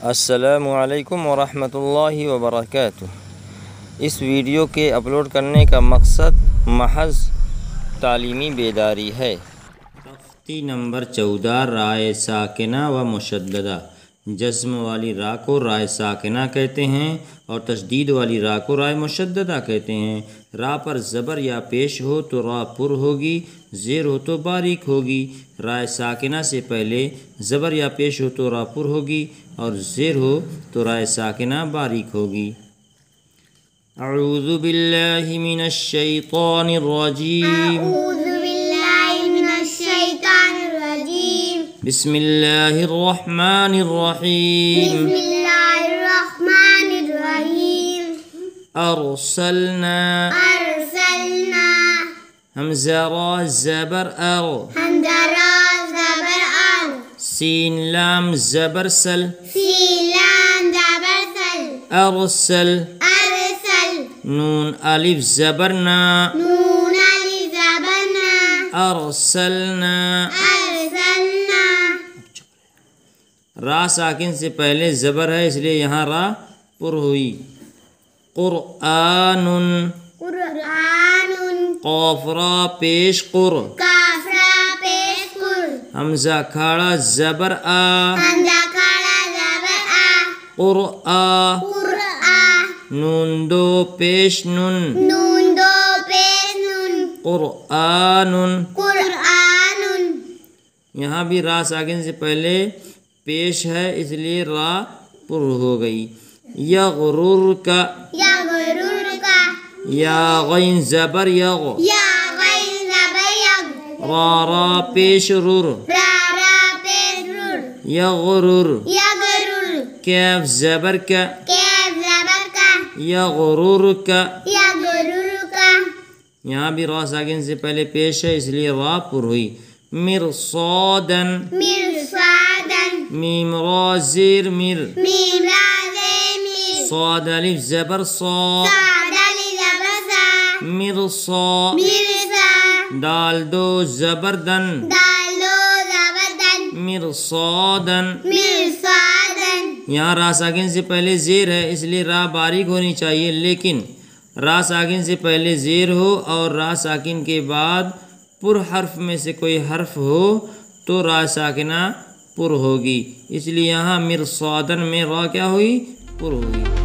السلام علیکم ورحمۃ اللہ وبرکاتہ۔ اس ویڈیو کے اپلوڈ کرنے کا مقصد محض تعلیمی بیداری ہے۔ تختی نمبر 14 رائے ساکنہ و مشددہ۔ جزم والی را کو رائے ساکنہ کہتے ہیں اور تشدید والی را کو رائے مشددہ کہتے ہیں۔ را پر زبر یا پیش ہو تو را پر ہوگی، زیر ہو تو باریک ہوگی۔ رائے ساکنہ سے پہلے زبر یا پیش ہو تو را پر ہوگی اور زیر ہو تو رائے ساکنہ باریک ہوگی۔ اعوذ باللہ من الشیطان الرجیم۔ بسم اللہ الرحمن الرحیم۔ ارسلنا حمزہ را زبر ار، سین لام زبر سل، ارسل، نون الف زبر نا، ارسلنا۔ را ساکن سے پہلے زبر ہے اس لیے یہاں را پر ہوئی۔ قرآن، قاف را پیش قر، حمزہ کھڑا زبر آ، قرآ، نون دو پیش نن، قرآن۔ یہاں بھی را ساکن سے پہلے پیش ہے اس لیے را پر ہو گئی۔ یغرر کا، یا غین زبر یغ، را را پیش رر، یغرر، کیف زبر کا، یغرر کا۔ یہاں بھی را ساکن سے پہلے پیش ہے اس لیے را پر ہوئی۔ مرصادن، میم را زیر مر، صاد الف زبر صا، مرصا، دال دو زبر دن، مرصادن۔ یہاں را ساکن سے پہلے زیر ہے اس لیے را باریک ہونی چاہیے، لیکن را ساکن سے پہلے زیر ہو اور را ساکن کے بعد پر حرف میں سے کوئی حرف ہو تو را ساکنہ پر ہوگی، اس لیے یہاں مرصادن میں را کیا ہوئی؟ پر ہوئی۔